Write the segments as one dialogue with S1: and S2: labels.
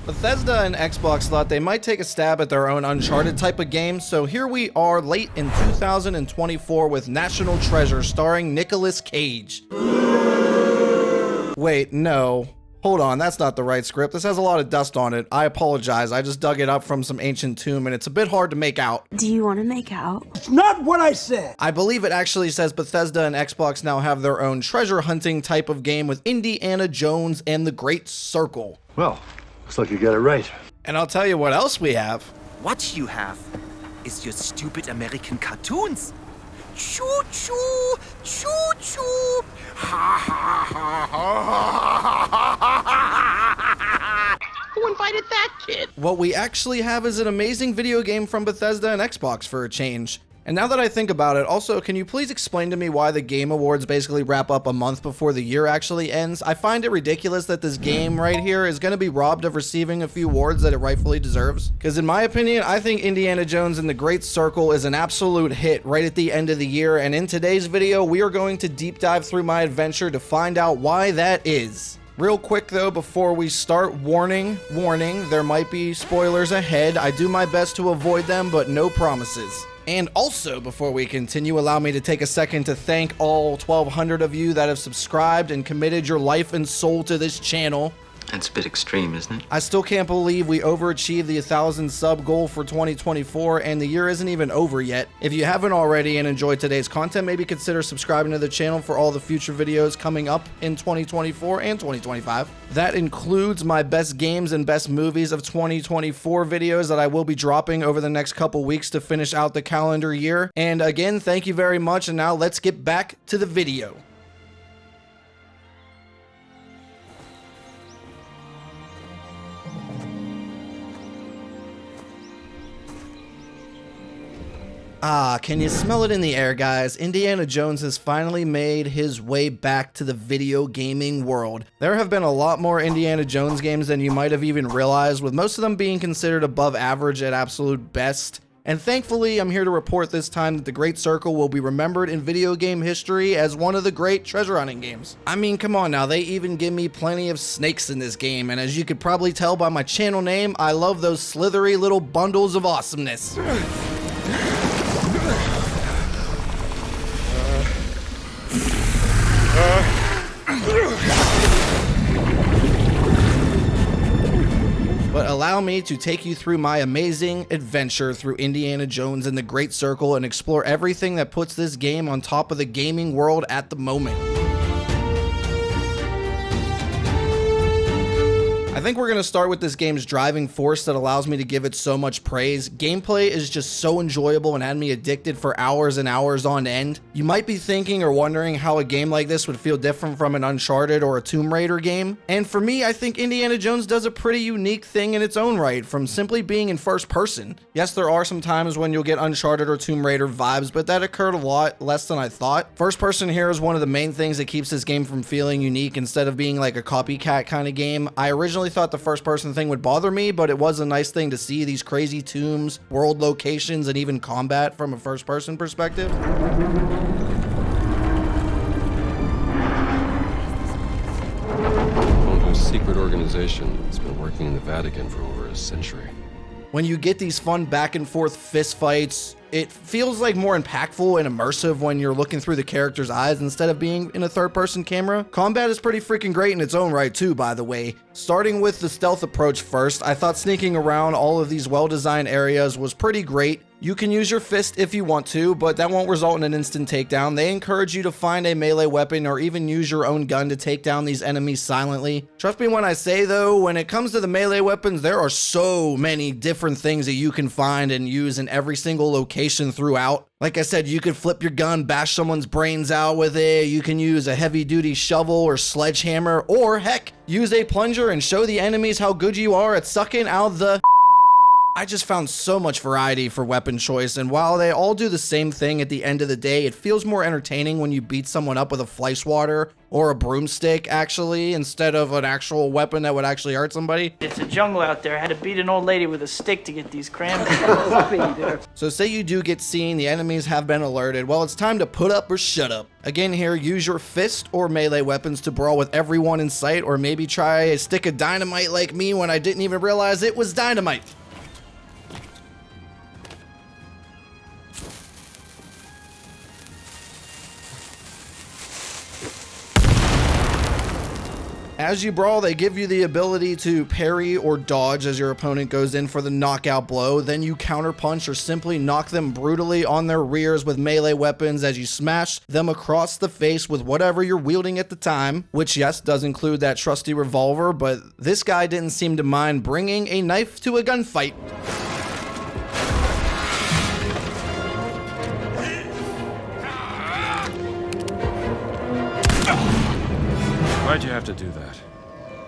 S1: Bethesda and Xbox thought they might take a stab at their own Uncharted type of game, so here we are late in 2024 with National Treasure starring Nicolas Cage. Wait, no. Hold on, that's not the right script. This has a lot of dust on it. I apologize. I just dug it up from some ancient tomb and it's a bit hard to make out.
S2: Do you want to make out?
S3: It's not what I said.
S1: I believe it actually says Bethesda and Xbox now have their own treasure hunting type of game with Indiana Jones and the Great Circle.
S4: Well, looks like you got it right.
S1: And I'll tell you what else we have.
S5: What you have is your stupid American cartoons. Choo choo, choo choo, ha ha ha ha ha. Who invited that kid?
S1: What we actually have is an amazing video game from Bethesda and Xbox for a change. And now that I think about it, also, can you please explain to me why the Game Awards basically wrap up a month before the year actually ends? I find it ridiculous that this game right here is going to be robbed of receiving a few awards that it rightfully deserves. Because in my opinion, I think Indiana Jones and the Great Circle is an absolute hit right at the end of the year. And in today's video, we are going to deep dive through my adventure to find out why that is. Real quick though, before we start, warning, there might be spoilers ahead. I do my best to avoid them, but no promises. And also, before we continue, allow me to take a second to thank all 1,200 of you that have subscribed and committed your life and soul to this channel.
S6: That's a bit extreme, isn't it?
S1: I still can't believe we overachieved the 1,000 sub goal for 2024 and the year isn't even over yet. If you haven't already and enjoyed today's content, maybe consider subscribing to the channel for all the future videos coming up in 2024 and 2025. That includes my best games and best movies of 2024 videos that I will be dropping over the next couple weeks to finish out the calendar year. And again, thank you very much. And now let's get back to the video. Ah, can you smell it in the air, guys? Indiana Jones has finally made his way back to the video gaming world. There have been a lot more Indiana Jones games than you might have even realized, with most of them being considered above average at absolute best. And thankfully, I'm here to report this time that the Great Circle will be remembered in video game history as one of the great treasure hunting games. I mean, come on now, they even give me plenty of snakes in this game, and as you could probably tell by my channel name, I love those slithery little bundles of awesomeness. But allow me to take you through my amazing adventure through Indiana Jones and the Great Circle and explore everything that puts this game on top of the gaming world at the moment. I think we're going to start with this game's driving force that allows me to give it so much praise. Gameplay is just so enjoyable and had me addicted for hours and hours on end. You might be thinking or wondering how a game like this would feel different from an Uncharted or a Tomb Raider game. And for me, I think Indiana Jones does a pretty unique thing in its own right, from simply being in first person. Yes, there are some times when you'll get Uncharted or Tomb Raider vibes, but that occurred a lot less than I thought. First person here is one of the main things that keeps this game from feeling unique instead of being like a copycat kind of game. I originally thought the first person thing would bother me, but it was a nice thing to see these crazy tombs, world locations, and even combat from a first person perspective.
S7: Belong to a secret organization that's been working in the Vatican for over a century.
S1: When you get these fun back and forth fist fights, it feels like more impactful and immersive when you're looking through the character's eyes instead of being in a third-person camera. Combat is pretty freaking great in its own right too, by the way. Starting with the stealth approach first, I thought sneaking around all of these well-designed areas was pretty great. You can use your fist if you want to, but that won't result in an instant takedown. They encourage you to find a melee weapon or even use your own gun to take down these enemies silently. Trust me when I say though, when it comes to the melee weapons, there are so many different things that you can find and use in every single location throughout. Like I said, you could flip your gun, bash someone's brains out with it. You can use a heavy-duty shovel or sledgehammer, or heck, use a plunger and show the enemies how good you are at sucking out the I just found so much variety for weapon choice, and while they all do the same thing at the end of the day, it feels more entertaining when you beat someone up with a Fleischwater or a broomstick, actually, instead of an actual weapon that would actually hurt somebody.
S2: It's a jungle out there. I had to beat an old lady with a stick to get these cranberries.
S1: So say you do get seen, the enemies have been alerted, well, it's time to put up or shut up. Again here, use your fist or melee weapons to brawl with everyone in sight, or maybe try a stick of dynamite like me when I didn't even realize it was dynamite. As you brawl, they give you the ability to parry or dodge as your opponent goes in for the knockout blow. Then you counterpunch or simply knock them brutally on their rears with melee weapons as you smash them across the face with whatever you're wielding at the time, which yes, does include that trusty revolver, but this guy didn't seem to mind bringing a knife to a gunfight.
S7: Why'd you have to do that?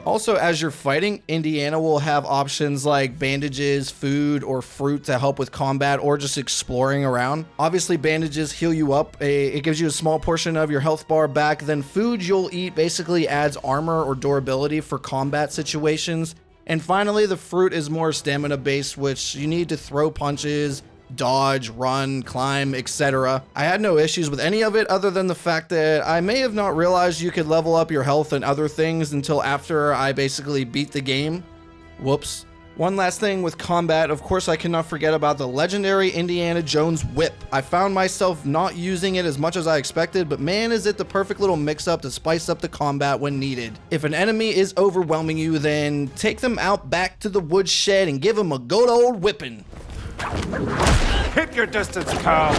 S1: Also, as you're fighting, Indiana will have options like bandages, food, or fruit to help with combat or just exploring around. Obviously, bandages heal you up. It gives you a small portion of your health bar back. Then food you'll eat basically adds armor or durability for combat situations. And finally, the fruit is more stamina based, which you need to throw punches, dodge, run, climb, etc. I had no issues with any of it other than the fact that I may have not realized you could level up your health and other things until after I basically beat the game. Whoops. One last thing with combat, of course I cannot forget about the legendary Indiana Jones whip. I found myself not using it as much as I expected, but man is it the perfect little mix-up to spice up the combat when needed. If an enemy is overwhelming you, then take them out back to the woodshed and give them a good old whipping.
S5: Hit your distance, pal.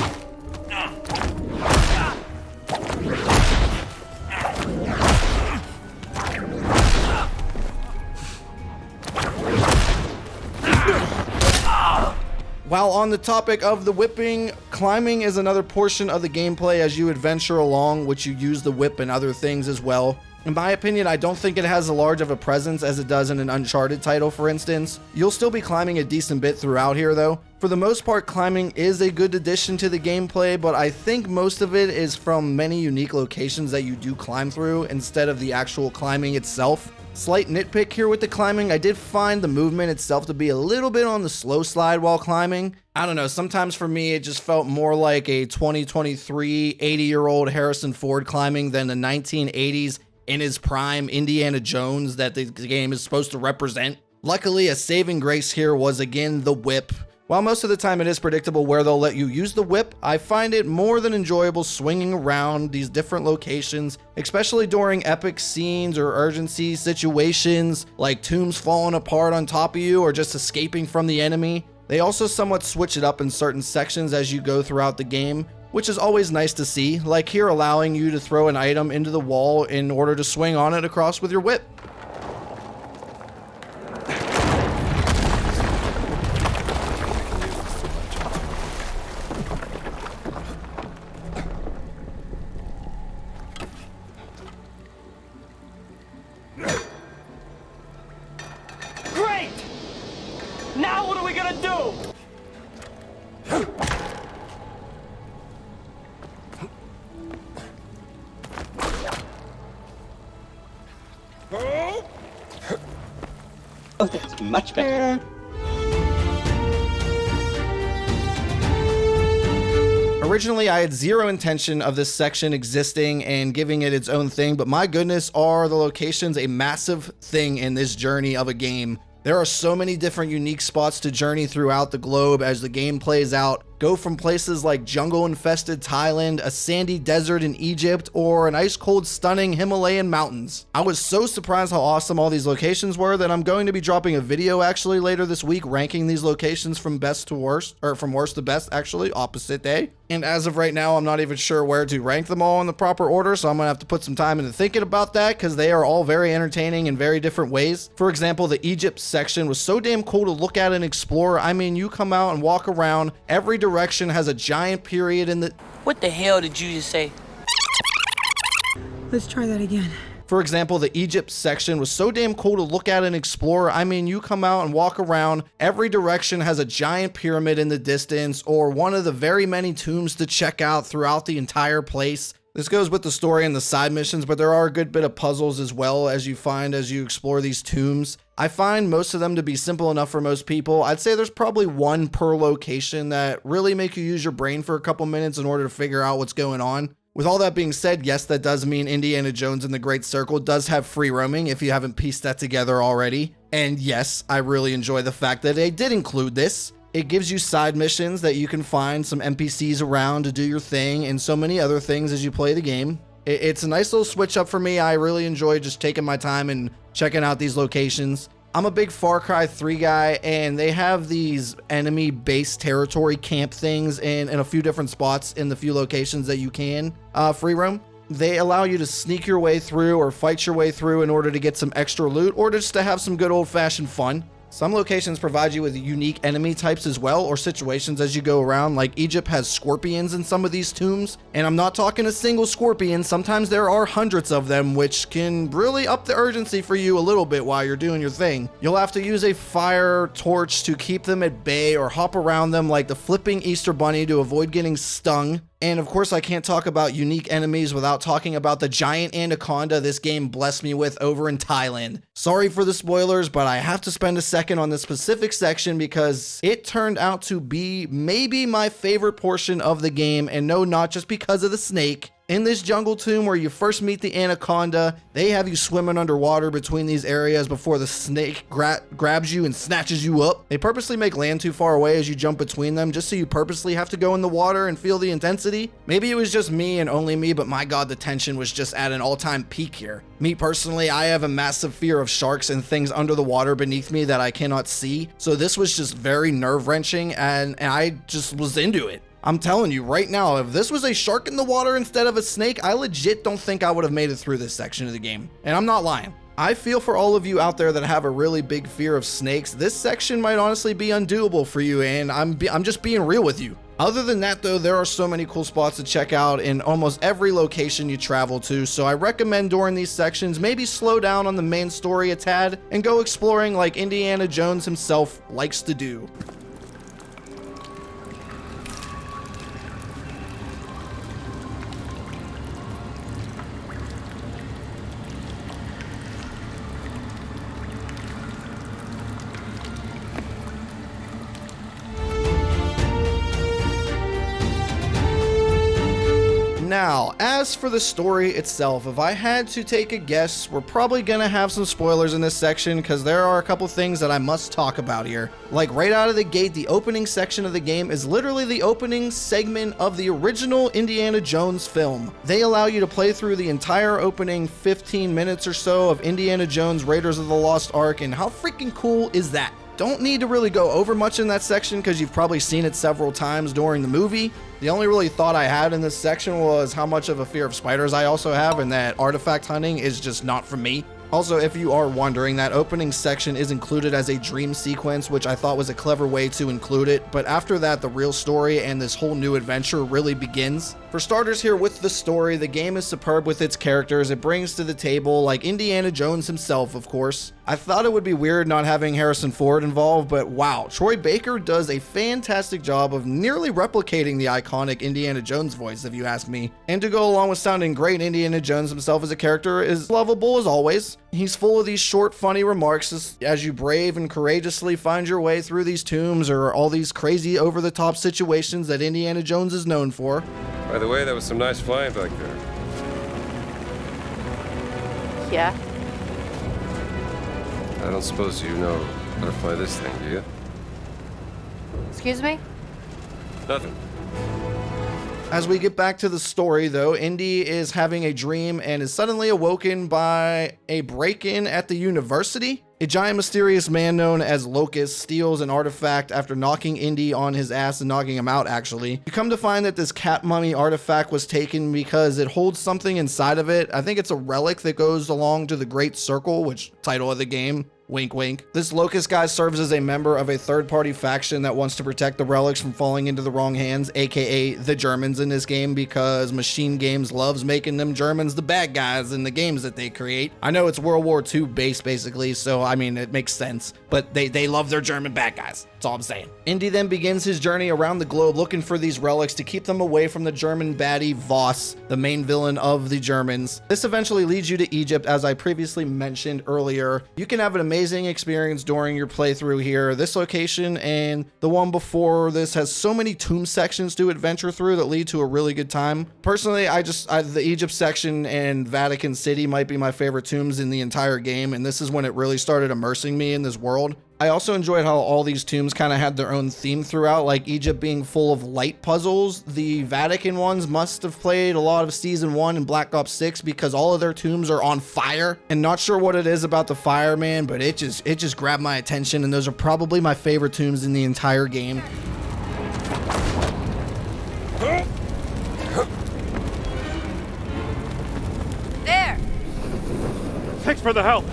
S1: While on the topic of the whipping, climbing is another portion of the gameplay as you adventure along, which you use the whip and other things as well. In my opinion, I don't think it has as large of a presence as it does in an Uncharted title, for instance. You'll still be climbing a decent bit throughout here, though. For the most part, climbing is a good addition to the gameplay, but I think most of it is from many unique locations that you do climb through instead of the actual climbing itself. Slight nitpick here with the climbing, I did find the movement itself to be a little bit on the slow slide while climbing. I don't know, sometimes for me it just felt more like a 2023 80-year-old Harrison Ford climbing than the 1980s in his prime Indiana Jones that the game is supposed to represent. Luckily, a saving grace here was again the whip. While most of the time it is predictable where they'll let you use the whip, I find it more than enjoyable swinging around these different locations, especially during epic scenes or urgency situations, like tombs falling apart on top of you or just escaping from the enemy. They also somewhat switch it up in certain sections as you go throughout the game, which is always nice to see, like here allowing you to throw an item into the wall in order to swing on it across with your whip.
S2: Great! Now what are we gonna do?
S3: Oh, that's much better.
S1: Originally, I had zero intention of this section existing and giving it its own thing, but my goodness, are the locations a massive thing in this journey of a game. There are so many different unique spots to journey throughout the globe as the game plays out. Go from places like jungle-infested Thailand, a sandy desert in Egypt, or an ice-cold, stunning Himalayan mountains. I was so surprised how awesome all these locations were that I'm going to be dropping a video actually later this week ranking these locations from best to worst, or from worst to best actually, opposite day. And as of right now, I'm not even sure where to rank them all in the proper order, so I'm gonna have to put some time into thinking about that because they are all very entertaining in very different ways. For example, the Egypt section was so damn cool to look at and explore. I mean, you come out and walk around, every direction has a giant period in the...
S2: What the hell did you just say?
S8: Let's try that again.
S1: For example, the Egypt section was so damn cool to look at and explore. I mean, you come out and walk around, every direction has a giant pyramid in the distance or one of the very many tombs to check out throughout the entire place. This goes with the story and the side missions, but there are a good bit of puzzles as well as you find as you explore these tombs. I find most of them to be simple enough for most people. I'd say there's probably one per location that really make you use your brain for a couple minutes in order to figure out what's going on. With all that being said, yes, that does mean Indiana Jones and the Great Circle does have free roaming if you haven't pieced that together already. And yes, I really enjoy the fact that they did include this. It gives you side missions that you can find some NPCs around to do your thing and so many other things as you play the game. It's a nice little switch up for me. I really enjoy just taking my time and checking out these locations. I'm a big Far Cry 3 guy, and they have these enemy base territory camp things in a few different spots in the few locations that you can free roam. They allow you to sneak your way through or fight your way through in order to get some extra loot or just to have some good old-fashioned fun. Some locations provide you with unique enemy types as well, or situations as you go around, like Egypt has scorpions in some of these tombs, and I'm not talking a single scorpion, sometimes there are hundreds of them, which can really up the urgency for you a little bit while you're doing your thing. You'll have to use a fire torch to keep them at bay or hop around them like the flipping Easter Bunny to avoid getting stung. And of course, I can't talk about unique enemies without talking about the giant anaconda this game blessed me with over in Thailand. Sorry for the spoilers, but I have to spend a second on this specific section because it turned out to be maybe my favorite portion of the game, and no, not just because of the snake. In this jungle tomb where you first meet the anaconda, they have you swimming underwater between these areas before the snake grabs you and snatches you up. They purposely make land too far away as you jump between them just so you purposely have to go in the water and feel the intensity. Maybe it was just me and only me, but my god, the tension was just at an all-time peak here. Me personally, I have a massive fear of sharks and things under the water beneath me that I cannot see, so this was just very nerve-wrenching and I just was into it. I'm telling you right now, if this was a shark in the water instead of a snake, I legit don't think I would have made it through this section of the game. And I'm not lying. I feel for all of you out there that have a really big fear of snakes, this section might honestly be undoable for you, and I'm just being real with you. Other than that though, there are so many cool spots to check out in almost every location you travel to, so I recommend during these sections, maybe slow down on the main story a tad and go exploring like Indiana Jones himself likes to do. Now, as for the story itself, if I had to take a guess, we're probably gonna have some spoilers in this section because there are a couple things that I must talk about here. Like right out of the gate, the opening section of the game is literally the opening segment of the original Indiana Jones film. They allow you to play through the entire opening 15 minutes or so of Indiana Jones Raiders of the Lost Ark, and how freaking cool is that? Don't need to really go over much in that section because you've probably seen it several times during the movie. The only really thought I had in this section was how much of a fear of spiders I also have, and that artifact hunting is just not for me. Also, if you are wondering, that opening section is included as a dream sequence, which I thought was a clever way to include it, but after that, the real story and this whole new adventure really begins. For starters here with the story, the game is superb with its characters it brings to the table, like Indiana Jones himself, of course. I thought it would be weird not having Harrison Ford involved, but wow, Troy Baker does a fantastic job of nearly replicating the iconic Indiana Jones voice, if you ask me. And to go along with sounding great, Indiana Jones himself as a character is lovable as always. He's full of these short, funny remarks as you brave and courageously find your way through these tombs or all these crazy over-the-top situations that Indiana Jones is known for.
S7: By the way, that was some nice flying back there.
S3: Yeah.
S7: I don't suppose you know how to fly this thing, do you?
S3: Excuse me?
S7: Nothing.
S1: As we get back to the story though, Indy is having a dream and is suddenly awoken by a break-in at the university. A giant mysterious man known as Locust steals an artifact after knocking Indy on his ass and knocking him out actually. You come to find that this cat mummy artifact was taken because it holds something inside of it. I think it's a relic that goes along to the Great Circle, which title of the game. Wink, wink. This Locust guy serves as a member of a third-party faction that wants to protect the relics from falling into the wrong hands, aka the Germans in this game, because Machine Games loves making them Germans the bad guys in the games that they create. I know it's World War II based, basically, so I mean, it makes sense, but they love their German bad guys. That's all I'm saying. Indy then begins his journey around the globe looking for these relics to keep them away from the German baddie Voss, the main villain of the Germans. This eventually leads you to Egypt, as I previously mentioned earlier. You can have an amazing experience during your playthrough here. This location and the one before this has so many tomb sections to adventure through that lead to a really good time. Personally, the Egypt section and Vatican City might be my favorite tombs in the entire game, and this is when it really started immersing me in this world. I also enjoyed how all these tombs kind of had their own theme throughout, like Egypt being full of light puzzles. The Vatican ones must have played a lot of Season 1 and Black Ops 6 because all of their tombs are on fire. And not sure what it is about the fire, man, but it just grabbed my attention, and those are probably my favorite tombs in the entire game.
S3: There!
S8: Thanks for the help.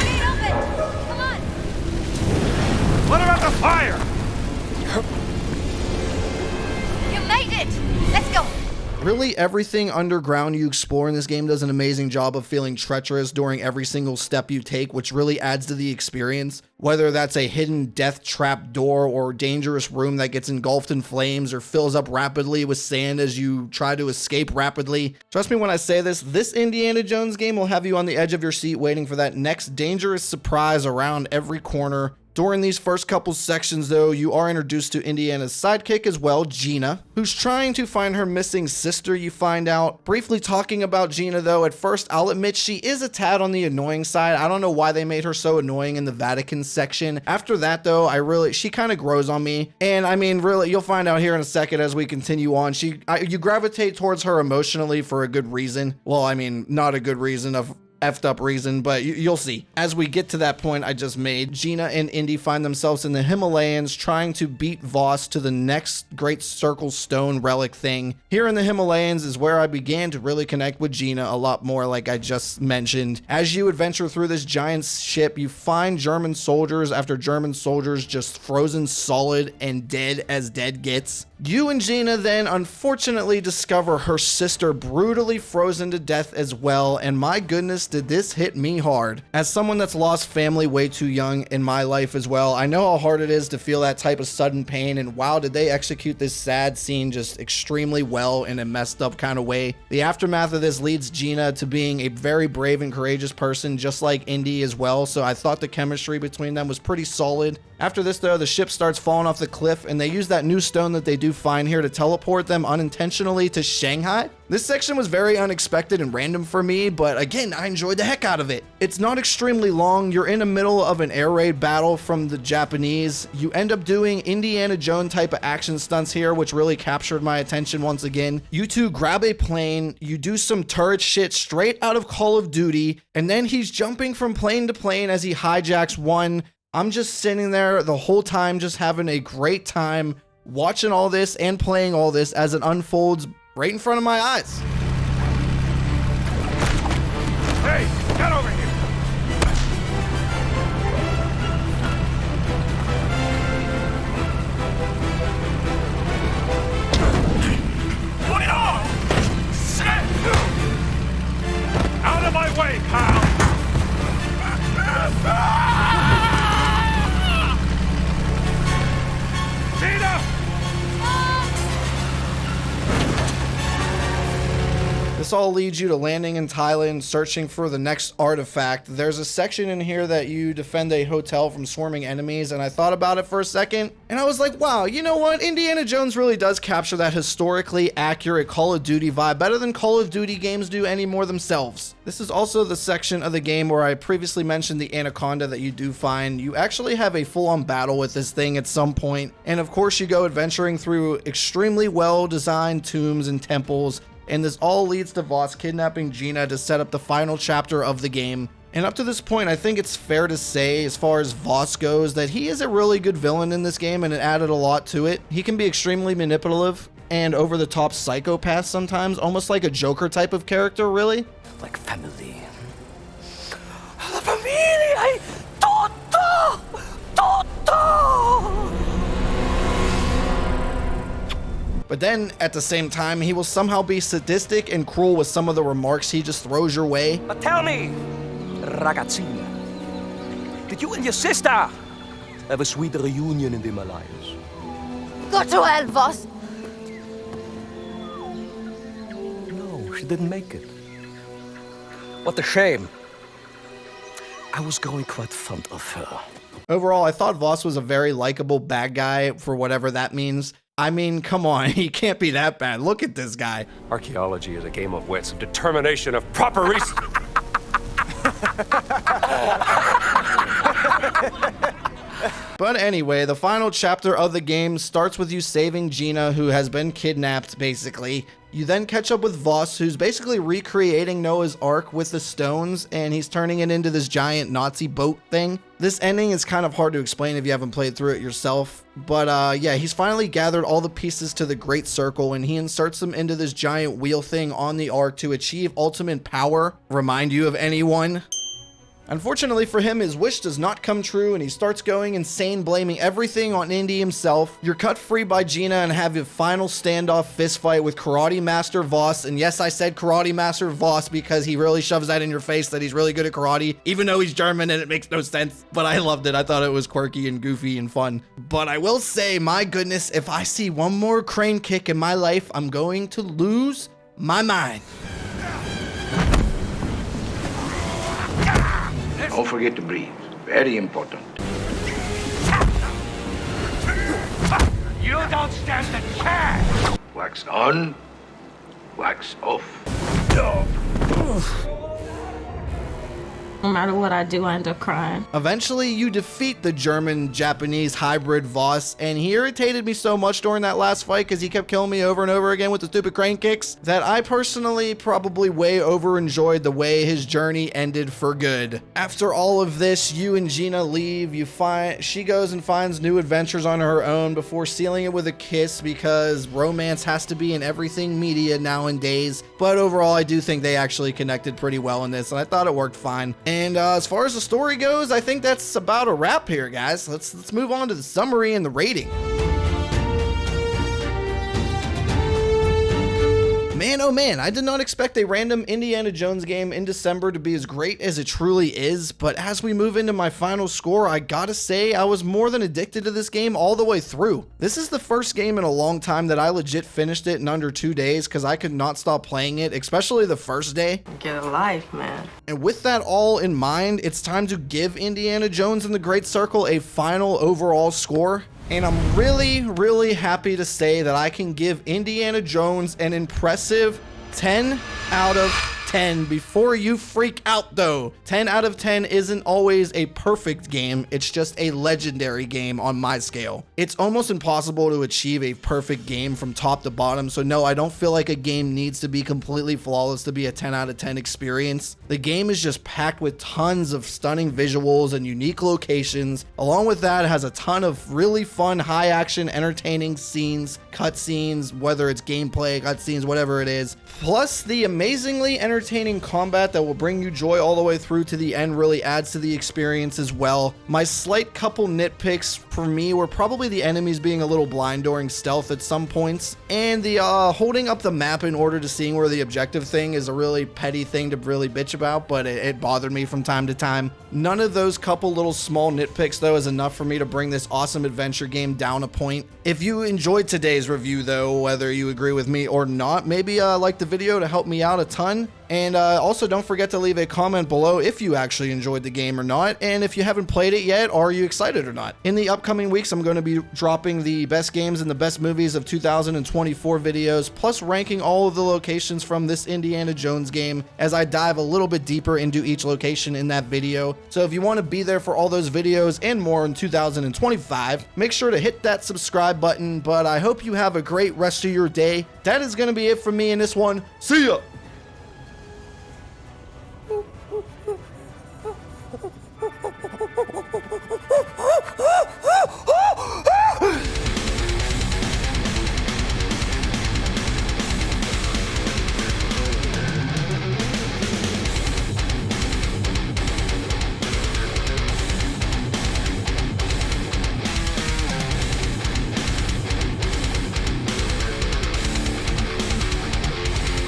S3: Gate open! Come on!
S8: What about the fire?
S3: You made it! Let's go!
S1: Really, everything underground you explore in this game does an amazing job of feeling treacherous during every single step you take, which really adds to the experience. Whether that's a hidden death trap door or dangerous room that gets engulfed in flames or fills up rapidly with sand as you try to escape rapidly. Trust me when I say this Indiana Jones game will have you on the edge of your seat waiting for that next dangerous surprise around every corner. During these first couple sections, though, you are introduced to Indiana's sidekick as well, Gina, who's trying to find her missing sister, you find out. Briefly talking about Gina, though, at first, I'll admit she is a tad on the annoying side. I don't know why they made her so annoying in the Vatican section. After that, though, she kind of grows on me. And I mean, really, you'll find out here in a second as we continue on. You gravitate towards her emotionally for a good reason. Well, I mean, not a good reason of effed up reason, but you'll see. As we get to that point I just made, Gina and Indy find themselves in the Himalayas trying to beat Voss to the next Great Circle Stone relic thing. Here in the Himalayas is where I began to really connect with Gina a lot more, like I just mentioned. As you adventure through this giant ship, you find German soldiers after German soldiers just frozen solid and dead as dead gets. You and Gina then unfortunately discover her sister brutally frozen to death as well, and my goodness, did this hit me hard. As someone that's lost family way too young in my life as well, I know how hard it is to feel that type of sudden pain, and wow, did they execute this sad scene just extremely well in a messed up kind of way. The aftermath of this leads Gina to being a very brave and courageous person, just like Indy as well, so I thought the chemistry between them was pretty solid. After this, though, the ship starts falling off the cliff, and they use that new stone that they do find here to teleport them unintentionally to Shanghai. This section was very unexpected and random for me, but again, I enjoyed the heck out of it. It's not extremely long. You're in the middle of an air raid battle from the Japanese. You end up doing Indiana Jones type of action stunts here, which really captured my attention once again. You two grab a plane, you do some turret shit straight out of Call of Duty, and then he's jumping from plane to plane as he hijacks one. I'm just sitting there the whole time, just having a great time watching all this and playing all this as it unfolds right in front of my eyes.
S8: Hey, get over here! Put it on! Shit! Out of my way, pal! Gina!
S1: This all leads you to landing in Thailand, searching for the next artifact. There's a section in here that you defend a hotel from swarming enemies, and I thought about it for a second, and I was like, wow, you know what? Indiana Jones really does capture that historically accurate Call of Duty vibe better than Call of Duty games do anymore themselves. This is also the section of the game where I previously mentioned the Anaconda that you do find. You actually have a full-on battle with this thing at some point, and of course you go adventuring through extremely well-designed tombs and temples, and this all leads to Voss kidnapping Gina to set up the final chapter of the game. And up to this point, I think it's fair to say, as far as Voss goes, that he is a really good villain in this game, and it added a lot to it. He can be extremely manipulative, and over-the-top psychopath sometimes, almost like a Joker type of character, really.
S5: Like family. La familia! Tutto! Tutto!
S1: But then, at the same time, he will somehow be sadistic and cruel with some of the remarks he just throws your way.
S5: But tell me, ragazzina, did you and your sister have a sweet reunion in the Himalayas?
S3: Go to hell, Voss.
S5: No, she didn't make it. What a shame. I was growing quite fond of her.
S1: Overall, I thought Voss was a very likable bad guy, for whatever that means. I mean, come on, he can't be that bad. Look at this guy.
S7: Archaeology is a game of wits, of determination, of proper research.
S1: But anyway, the final chapter of the game starts with you saving Gina, who has been kidnapped, basically. You then catch up with Voss, who's basically recreating Noah's Ark with the stones, and he's turning it into this giant Nazi boat thing. This ending is kind of hard to explain if you haven't played through it yourself, but yeah, he's finally gathered all the pieces to the Great Circle, and he inserts them into this giant wheel thing on the Ark to achieve ultimate power. Remind you of anyone? Unfortunately for him, his wish does not come true, and he starts going insane, blaming everything on Indy himself. You're cut free by Gina and have your final standoff fistfight with Karate Master Voss. And yes, I said Karate Master Voss because he really shoves that in your face that he's really good at karate, even though he's German and it makes no sense. But I loved it. I thought it was quirky and goofy and fun. But I will say, my goodness, if I see one more crane kick in my life, I'm going to lose my mind.
S9: Don't forget to breathe. Very important.
S8: You don't stand a chance!
S9: Wax on, wax off.
S10: No matter what I do, I end up crying.
S1: Eventually, you defeat the German-Japanese hybrid Voss, and he irritated me so much during that last fight because he kept killing me over and over again with the stupid crane kicks that I personally probably way over-enjoyed the way his journey ended for good. After all of this, you and Gina leave. She goes and finds new adventures on her own before sealing it with a kiss because romance has to be in everything media nowadays. But overall, I do think they actually connected pretty well in this, and I thought it worked fine. And as far as the story goes, I think that's about a wrap here, guys. Let's move on to the summary and the rating. Man, oh man, I did not expect a random Indiana Jones game in December to be as great as it truly is, but as we move into my final score, I gotta say I was more than addicted to this game all the way through. This is the first game in a long time that I legit finished it in under 2 days because I could not stop playing it, especially the first day.
S10: Get a life, man.
S1: And with that all in mind, it's time to give Indiana Jones and the Great Circle a final overall score. And I'm really, really happy to say that I can give Indiana Jones an impressive 10 out of 10 before you freak out though. 10 out of 10 isn't always a perfect game, it's just a legendary game on my scale. It's almost impossible to achieve a perfect game from top to bottom, so no, I don't feel like a game needs to be completely flawless to be a 10 out of 10 experience. The game is just packed with tons of stunning visuals and unique locations. Along with that, it has a ton of really fun, high action, entertaining scenes, cutscenes, whether it's gameplay, cutscenes, whatever it is. Plus, the amazingly entertaining combat that will bring you joy all the way through to the end really adds to the experience as well. My slight couple nitpicks for me were probably the enemies being a little blind during stealth at some points, and the holding up the map in order to seeing where the objective thing is a really petty thing to really bitch about, but it bothered me from time to time. None of those couple little small nitpicks though is enough for me to bring this awesome adventure game down a point. If you enjoyed today's review though, whether you agree with me or not, maybe like the video to help me out a ton. And also don't forget to leave a comment below if you actually enjoyed the game or not, and if you haven't played it yet, are you excited or not? In the upcoming weeks, I'm going to be dropping the best games and the best movies of 2024 videos, plus ranking all of the locations from this Indiana Jones game as I dive a little bit deeper into each location in that video. So if you want to be there for all those videos and more in 2025, make sure to hit that subscribe button, but I hope you have a great rest of your day. That is going to be it from me in this one. See ya!